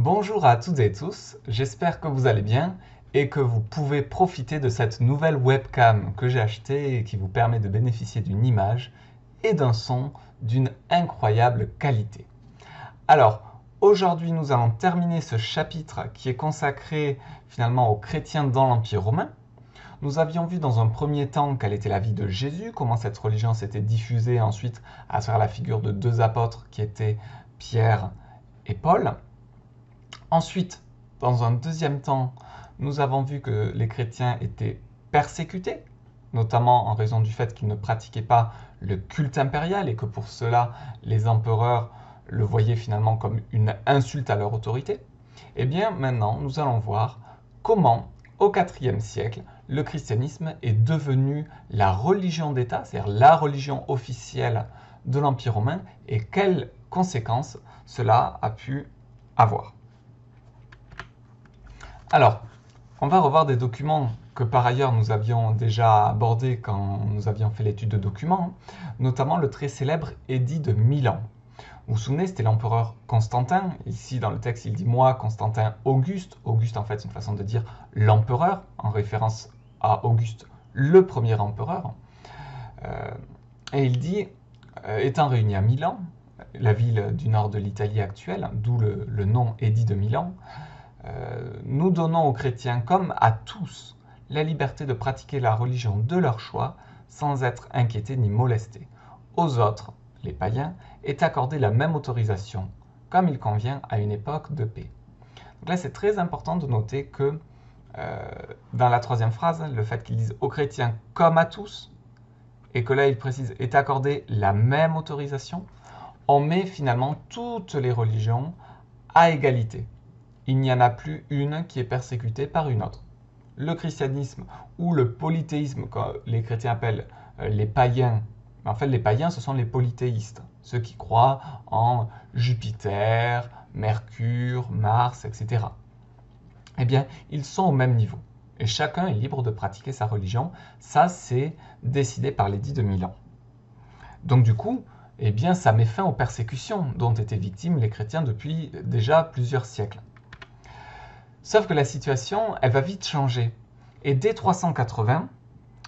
Bonjour à toutes et tous, j'espère que vous allez bien et que vous pouvez profiter de cette nouvelle webcam que j'ai achetée et qui vous permet de bénéficier d'une image et d'un son d'une incroyable qualité. Alors, aujourd'hui nous allons terminer ce chapitre qui est consacré finalement aux chrétiens dans l'Empire romain. Nous avions vu dans un premier temps quelle était la vie de Jésus, comment cette religion s'était diffusée ensuite à travers la figure de deux apôtres qui étaient Pierre et Paul. Ensuite, dans un deuxième temps, nous avons vu que les chrétiens étaient persécutés, notamment en raison du fait qu'ils ne pratiquaient pas le culte impérial et que pour cela, les empereurs le voyaient finalement comme une insulte à leur autorité. Et bien maintenant, nous allons voir comment, au IVe siècle, le christianisme est devenu la religion d'État, c'est-à-dire la religion officielle de l'Empire romain, et quelles conséquences cela a pu avoir. Alors, on va revoir des documents que par ailleurs nous avions déjà abordés quand nous avions fait l'étude de documents, notamment le très célèbre édit de Milan. Vous vous souvenez, c'était l'empereur Constantin. Ici, dans le texte, il dit « moi, Constantin Auguste ». Auguste, en fait, c'est une façon de dire l'empereur, en référence à Auguste, le premier empereur. Et il dit, étant réuni à Milan, la ville du nord de l'Italie actuelle, d'où le nom édit de Milan, nous donnons aux chrétiens comme à tous la liberté de pratiquer la religion de leur choix sans être inquiétés ni molestés. Aux autres, les païens, est accordée la même autorisation, comme il convient à une époque de paix. Donc là, c'est très important de noter que dans la troisième phrase, le fait qu'ils disent aux chrétiens comme à tous, et que là, il précise est accordée la même autorisation, on met finalement toutes les religions à égalité. Il n'y en a plus une qui est persécutée par une autre. Le christianisme ou le polythéisme, que les chrétiens appellent les païens, en fait les païens ce sont les polythéistes, ceux qui croient en Jupiter, Mercure, Mars, etc. Eh bien, ils sont au même niveau. Et chacun est libre de pratiquer sa religion. Ça, c'est décidé par l'édit de Milan. Donc du coup, eh bien, ça met fin aux persécutions dont étaient victimes les chrétiens depuis déjà plusieurs siècles. Sauf que la situation, elle va vite changer. Et dès 380,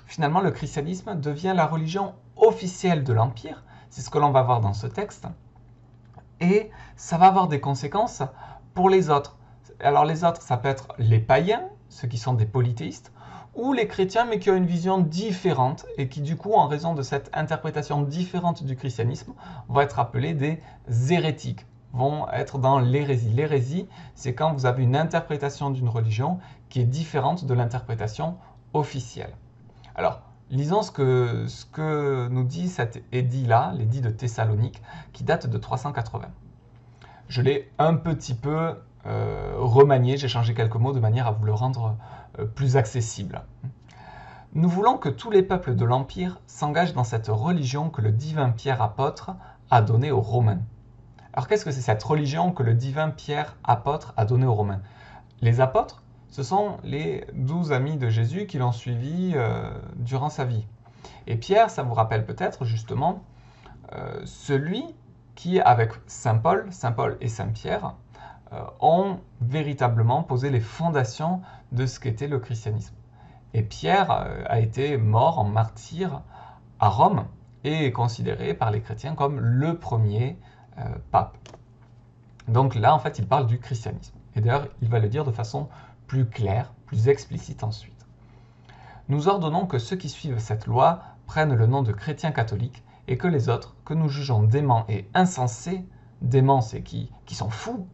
finalement, le christianisme devient la religion officielle de l'Empire. C'est ce que l'on va voir dans ce texte. Et ça va avoir des conséquences pour les autres. Alors les autres, ça peut être les païens, ceux qui sont des polythéistes, ou les chrétiens, mais qui ont une vision différente, et qui du coup, en raison de cette interprétation différente du christianisme, vont être appelés des hérétiques, vont être dans l'hérésie. L'hérésie, c'est quand vous avez une interprétation d'une religion qui est différente de l'interprétation officielle. Alors, lisons ce que nous dit cet édit-là, l'édit de Thessalonique, qui date de 380. Je l'ai un petit peu remanié, j'ai changé quelques mots de manière à vous le rendre plus accessible. Nous voulons que tous les peuples de l'Empire s'engagent dans cette religion que le divin Pierre apôtre a donnée aux Romains. Alors qu'est-ce que c'est cette religion que le divin Pierre apôtre a donnée aux Romains? Les apôtres, ce sont les 12 amis de Jésus qui l'ont suivi durant sa vie. Et Pierre, ça vous rappelle peut-être justement celui qui, avec Saint Paul et Saint Pierre, ont véritablement posé les fondations de ce qu'était le christianisme. Et Pierre a été mort en martyr à Rome et est considéré par les chrétiens comme le premier pape. Donc là, en fait, il parle du christianisme. Et d'ailleurs, il va le dire de façon plus claire, plus explicite ensuite. Nous ordonnons que ceux qui suivent cette loi prennent le nom de chrétiens catholiques et que les autres, que nous jugeons déments et insensés, déments c'est qui sont fous,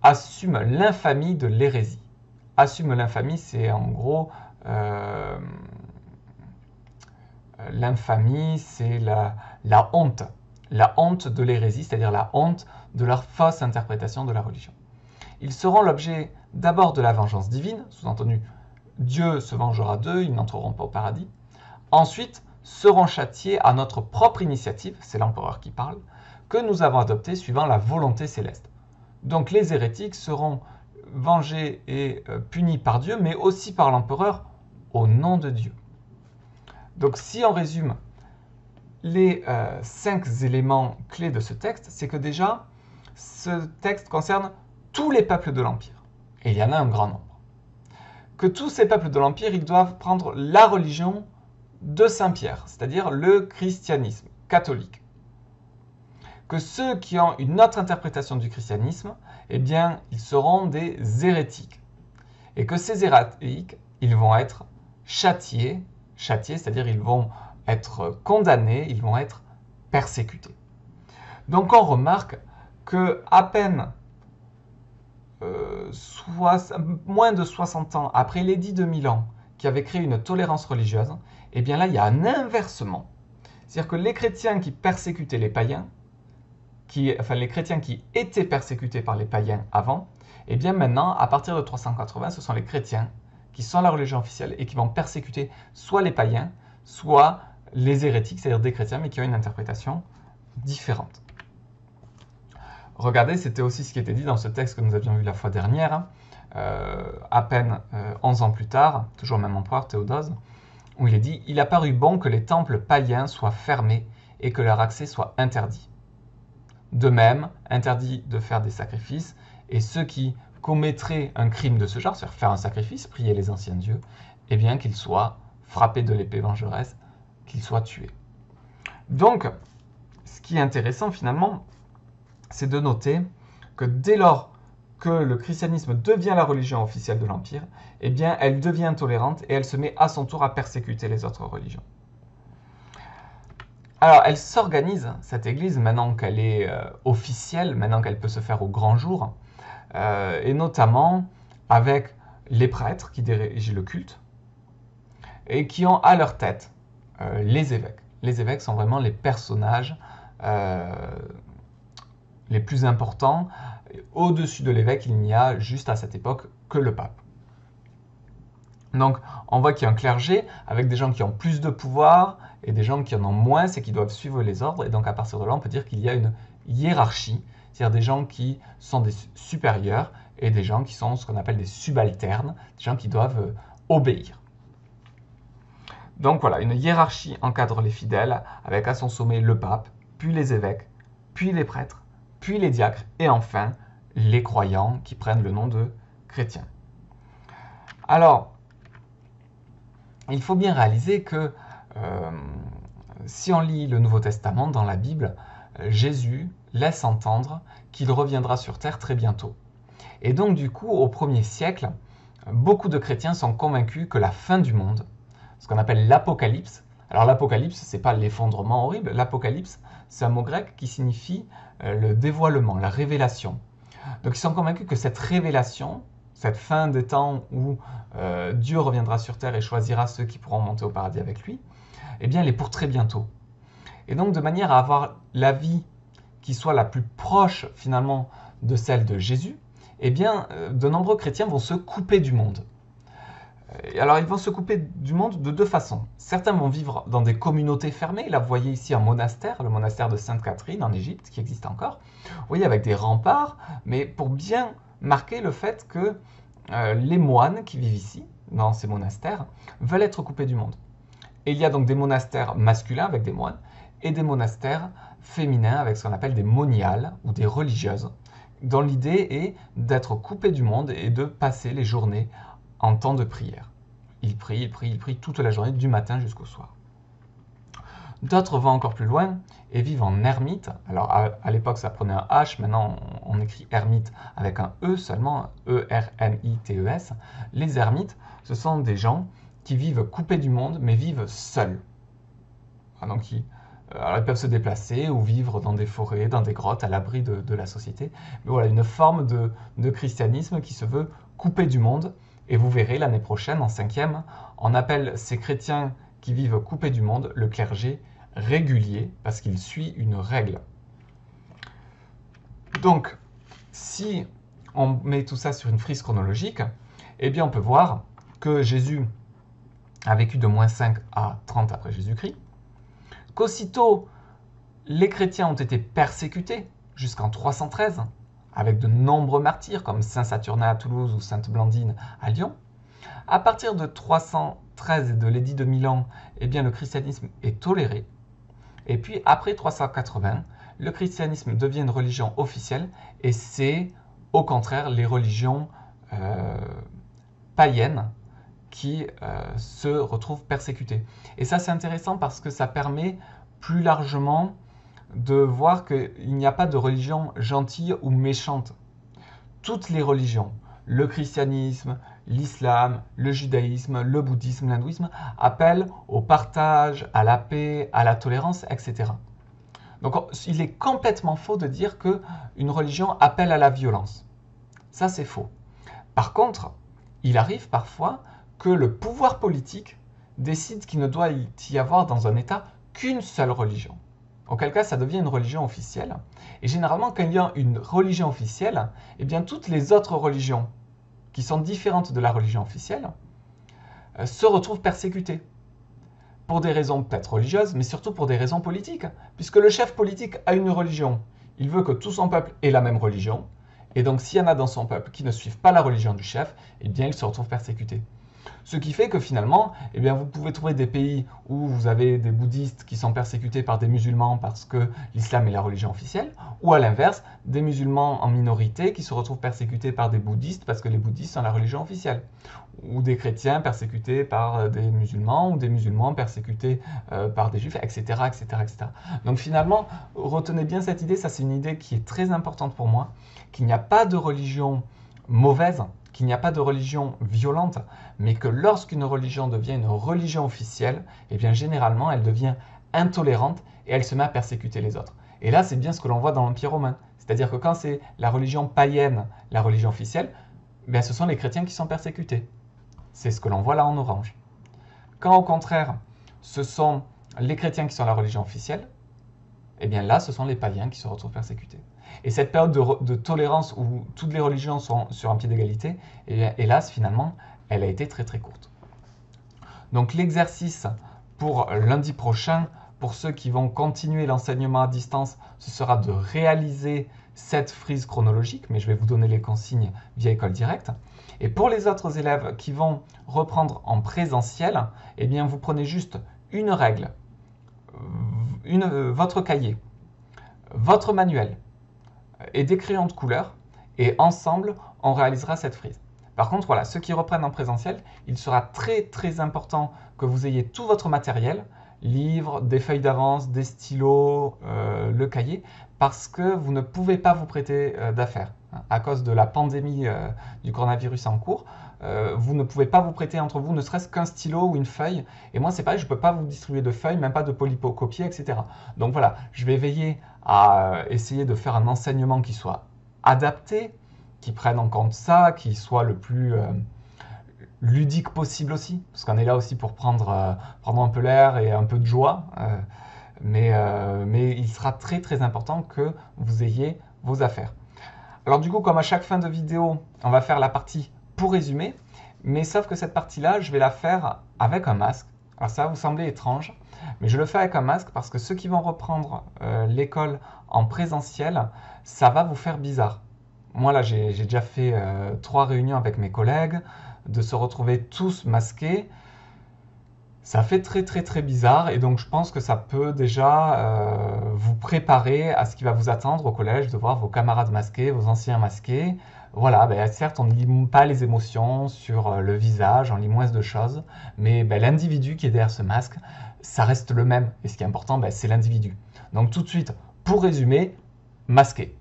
assument l'infamie de l'hérésie. Assume l'infamie, c'est en gros l'infamie, c'est la honte de l'hérésie, c'est-à-dire la honte de leur fausse interprétation de la religion. Ils seront l'objet d'abord de la vengeance divine, sous-entendu, Dieu se vengera d'eux, ils n'entreront pas au paradis. Ensuite, seront châtiés à notre propre initiative, c'est l'empereur qui parle, que nous avons adoptée suivant la volonté céleste. Donc les hérétiques seront vengés et punis par Dieu, mais aussi par l'empereur au nom de Dieu. Donc si on résume les 5 éléments clés de ce texte, c'est que déjà, ce texte concerne tous les peuples de l'Empire, et il y en a un grand nombre, que tous ces peuples de l'Empire, ils doivent prendre la religion de Saint-Pierre, c'est-à-dire le christianisme catholique. Que ceux qui ont une autre interprétation du christianisme, eh bien, ils seront des hérétiques. Et que ces hérétiques, ils vont être châtiés, c'est-à-dire ils vont être condamnés, ils vont être persécutés. Donc on remarque que à peine moins de 60 ans après l'édit de Milan, qui avait créé une tolérance religieuse, eh bien là il y a un inversement. C'est-à-dire que les chrétiens qui persécutaient les païens, les chrétiens qui étaient persécutés par les païens avant, et bien maintenant, à partir de 380, ce sont les chrétiens qui sont la religion officielle et qui vont persécuter soit les païens, soit les hérétiques, c'est-à-dire des chrétiens, mais qui ont une interprétation différente. Regardez, c'était aussi ce qui était dit dans ce texte que nous avions vu la fois dernière, à peine 11 ans plus tard, toujours même empereur Théodose, où il est dit « Il a paru bon que les temples païens soient fermés et que leur accès soit interdit. De même, interdit de faire des sacrifices, et ceux qui commettraient un crime de ce genre, c'est-à-dire faire un sacrifice, prier les anciens dieux, eh bien qu'ils soient frappés de l'épée vengeresse, qu'ils soient tués. » Donc, ce qui est intéressant finalement, c'est de noter que dès lors que le christianisme devient la religion officielle de l'Empire, eh bien elle devient tolérante et elle se met à son tour à persécuter les autres religions. Alors, elle s'organise, cette église, maintenant qu'elle est officielle, maintenant qu'elle peut se faire au grand jour, et notamment avec les prêtres qui dirigent le culte, et qui ont à leur tête les évêques. Les évêques sont vraiment les personnages les plus importants. Au-dessus de l'évêque, il n'y a juste à cette époque que le pape. Donc, on voit qu'il y a un clergé avec des gens qui ont plus de pouvoir et des gens qui en ont moins et qui doivent suivre les ordres. Et donc, à partir de là, on peut dire qu'il y a une hiérarchie, c'est-à-dire des gens qui sont des supérieurs et des gens qui sont ce qu'on appelle des subalternes, des gens qui doivent obéir. Donc voilà, une hiérarchie encadre les fidèles avec à son sommet le pape, puis les évêques, puis les prêtres, puis les diacres et enfin les croyants qui prennent le nom de chrétiens. Alors, il faut bien réaliser que si on lit le Nouveau Testament dans la Bible, Jésus laisse entendre qu'il reviendra sur terre très bientôt. Et donc du coup, au 1er siècle, beaucoup de chrétiens sont convaincus que la fin du monde, ce qu'on appelle l'apocalypse, alors l'apocalypse, ce n'est pas l'effondrement horrible, l'apocalypse, c'est un mot grec qui signifie le dévoilement, la révélation. Donc ils sont convaincus que cette révélation, cette fin des temps où Dieu reviendra sur terre et choisira ceux qui pourront monter au paradis avec lui, eh bien elle est pour très bientôt. Et donc de manière à avoir la vie qui soit la plus proche finalement de celle de Jésus, eh bien de nombreux chrétiens vont se couper du monde. Et alors ils vont se couper du monde de deux façons. Certains vont vivre dans des communautés fermées. Là vous voyez ici un monastère, le monastère de Sainte Catherine en Égypte, qui existe encore. Vous voyez avec des remparts, mais pour bien marquer le fait que les moines qui vivent ici, dans ces monastères, veulent être coupés du monde. Et il y a donc des monastères masculins avec des moines, et des monastères féminins avec ce qu'on appelle des moniales, ou des religieuses, dont l'idée est d'être coupés du monde et de passer les journées en temps de prière. Ils prient toute la journée, du matin jusqu'au soir. D'autres vont encore plus loin et vivent en ermite. Alors à l'époque ça prenait un H, maintenant on écrit ermite avec un E seulement, E-R-M-I-T-E-S. Les ermites, ce sont des gens qui vivent coupés du monde mais vivent seuls. Donc ils peuvent se déplacer ou vivre dans des forêts, dans des grottes, à l'abri de la société. Mais voilà, une forme de christianisme qui se veut coupé du monde. Et vous verrez l'année prochaine, en 5e, on appelle ces chrétiens qui vivent coupés du monde le clergé régulier, parce qu'il suit une règle. Donc, si on met tout ça sur une frise chronologique, eh bien on peut voir que Jésus a vécu de moins 5 à 30 après Jésus-Christ, qu'aussitôt les chrétiens ont été persécutés jusqu'en 313, avec de nombreux martyrs comme Saint Saturnin à Toulouse ou Sainte Blandine à Lyon. À partir de 313 et de l'édit de Milan, eh bien, le christianisme est toléré. Et puis après 380, le christianisme devient une religion officielle et c'est au contraire les religions païennes qui se retrouvent persécutées. Et ça, c'est intéressant parce que ça permet plus largement de voir qu'il n'y a pas de religion gentille ou méchante. Toutes les religions, le christianisme, l'islam, le judaïsme, le bouddhisme, l'hindouisme, appellent au partage, à la paix, à la tolérance, etc. Donc il est complètement faux de dire qu'une religion appelle à la violence. Ça, c'est faux. Par contre, il arrive parfois que le pouvoir politique décide qu'il ne doit y avoir dans un État qu'une seule religion. Auquel cas, ça devient une religion officielle. Et généralement, quand il y a une religion officielle, eh bien, toutes les autres religions qui sont différentes de la religion officielle se retrouvent persécutées. Pour des raisons peut-être religieuses, mais surtout pour des raisons politiques. Puisque le chef politique a une religion, il veut que tout son peuple ait la même religion. Et donc, s'il y en a dans son peuple qui ne suivent pas la religion du chef, eh bien, ils se retrouvent persécutés. Ce qui fait que finalement, eh bien, vous pouvez trouver des pays où vous avez des bouddhistes qui sont persécutés par des musulmans parce que l'islam est la religion officielle, ou à l'inverse, des musulmans en minorité qui se retrouvent persécutés par des bouddhistes parce que les bouddhistes sont la religion officielle, ou des chrétiens persécutés par des musulmans, ou des musulmans persécutés par des juifs, etc., etc., etc. Donc finalement, retenez bien cette idée, ça c'est une idée qui est très importante pour moi, qu'il n'y a pas de religion mauvaise, qu'il n'y a pas de religion violente, mais que lorsqu'une religion devient une religion officielle, eh bien généralement elle devient intolérante et elle se met à persécuter les autres. Et là, c'est bien ce que l'on voit dans l'Empire romain. C'est-à-dire que quand c'est la religion païenne, la religion officielle, eh bien, ce sont les chrétiens qui sont persécutés. C'est ce que l'on voit là en orange. Quand au contraire, ce sont les chrétiens qui sont la religion officielle, eh bien là, ce sont les païens qui se retrouvent persécutés. Et cette période de tolérance où toutes les religions sont sur un pied d'égalité, eh bien, hélas, finalement, elle a été très très courte. Donc l'exercice pour lundi prochain, pour ceux qui vont continuer l'enseignement à distance, ce sera de réaliser cette frise chronologique, mais je vais vous donner les consignes via École Directe. Et pour les autres élèves qui vont reprendre en présentiel, eh bien vous prenez juste une règle, votre cahier, votre manuel et des crayons de couleur, et ensemble, on réalisera cette frise. Par contre, voilà, ceux qui reprennent en présentiel, il sera très très important que vous ayez tout votre matériel, livres, des feuilles d'avance, des stylos, le cahier, parce que vous ne pouvez pas vous prêter d'affaires. À cause de la pandémie du coronavirus en cours, vous ne pouvez pas vous prêter entre vous ne serait-ce qu'un stylo ou une feuille. Et moi, c'est pareil, je ne peux pas vous distribuer de feuilles, même pas de polycopier, etc. Donc voilà, je vais veiller à essayer de faire un enseignement qui soit adapté, qui prenne en compte ça, qui soit le plus ludique possible aussi, parce qu'on est là aussi pour prendre un peu l'air et un peu de joie, mais il sera très très important que vous ayez vos affaires. Alors du coup, comme à chaque fin de vidéo, on va faire la partie pour résumer, mais sauf que cette partie-là, je vais la faire avec un masque. Alors ça va vous sembler étrange, mais je le fais avec un masque parce que ceux qui vont reprendre l'école en présentiel, ça va vous faire bizarre. Moi là, j'ai déjà fait 3 réunions avec mes collègues, de se retrouver tous masqués, ça fait très très très bizarre et donc je pense que ça peut déjà vous préparer à ce qui va vous attendre au collège, de voir vos camarades masqués, vos anciens masqués. Voilà, ben, certes on ne lit pas les émotions sur le visage, on lit moins de choses, mais ben, l'individu qui est derrière ce masque, ça reste le même et ce qui est important, ben, c'est l'individu. Donc tout de suite, pour résumer, masqué.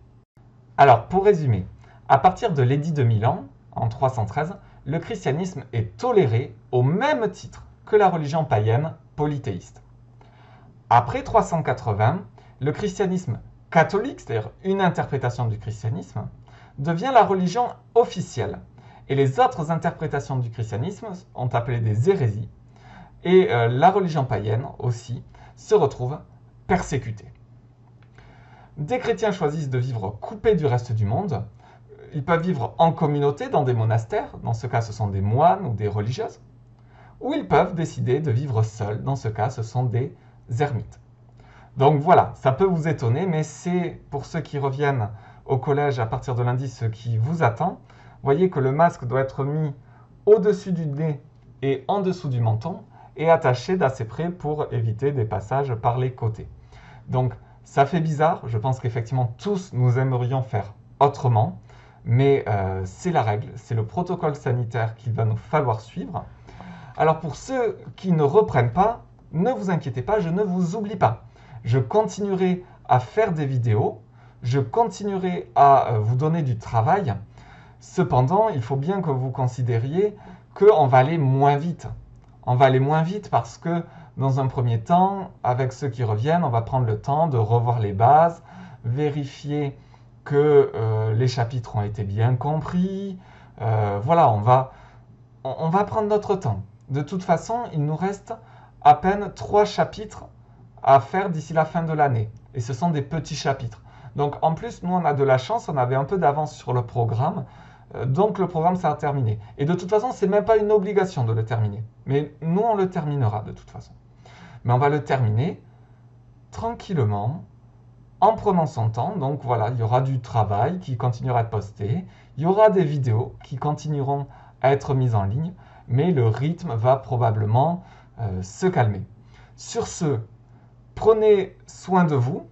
Alors pour résumer, à partir de l'édit de Milan, en 313, le christianisme est toléré au même titre que la religion païenne polythéiste. Après 380, le christianisme catholique, c'est-à-dire une interprétation du christianisme, devient la religion officielle. Et les autres interprétations du christianisme, ont appelé des hérésies, et la religion païenne aussi se retrouve persécutée. Des chrétiens choisissent de vivre coupés du reste du monde. Ils peuvent vivre en communauté dans des monastères, dans ce cas ce sont des moines ou des religieuses, ou ils peuvent décider de vivre seuls, dans ce cas ce sont des ermites. Donc voilà, ça peut vous étonner, mais c'est pour ceux qui reviennent au collège à partir de lundi ce qui vous attend. Voyez que le masque doit être mis au-dessus du nez et en dessous du menton, et attaché d'assez près pour éviter des passages par les côtés. Donc ça fait bizarre, je pense qu'effectivement tous nous aimerions faire autrement, mais c'est la règle, c'est le protocole sanitaire qu'il va nous falloir suivre. Alors pour ceux qui ne reprennent pas, ne vous inquiétez pas, je ne vous oublie pas. Je continuerai à faire des vidéos, je continuerai à vous donner du travail. Cependant, il faut bien que vous considériez qu'on va aller moins vite. On va aller moins vite parce que dans un premier temps, avec ceux qui reviennent, on va prendre le temps de revoir les bases, vérifier que les chapitres ont été bien compris. Voilà, on va prendre notre temps. De toute façon, il nous reste à peine 3 chapitres à faire d'ici la fin de l'année. Et ce sont des petits chapitres. Donc en plus, nous, on a de la chance, on avait un peu d'avance sur le programme. Donc le programme sera terminé. Et de toute façon, ce n'est même pas une obligation de le terminer. Mais nous, on le terminera de toute façon. Mais on va le terminer tranquillement, en prenant son temps. Donc voilà, il y aura du travail qui continuera à être posté. Il y aura des vidéos qui continueront à être mises en ligne. Mais le rythme va probablement se calmer. Sur ce, prenez soin de vous.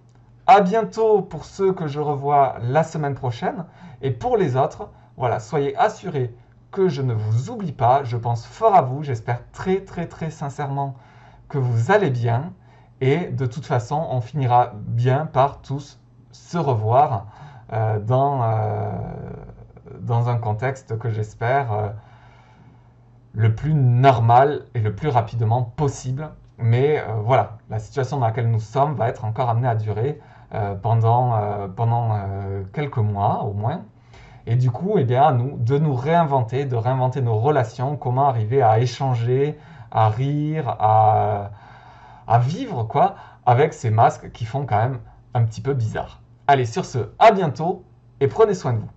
À bientôt pour ceux que je revois la semaine prochaine. Et pour les autres, voilà, soyez assurés que je ne vous oublie pas. Je pense fort à vous. J'espère très très très sincèrement que vous allez bien. Et de toute façon, on finira bien par tous se revoir dans un contexte que j'espère le plus normal et le plus rapidement possible. Mais voilà, la situation dans laquelle nous sommes va être encore amenée à durer pendant quelques mois au moins. Et du coup, eh bien, à nous de nous réinventer, de réinventer nos relations, comment arriver à échanger, à rire, à vivre quoi, avec ces masques qui font quand même un petit peu bizarre. Allez, sur ce, à bientôt et prenez soin de vous.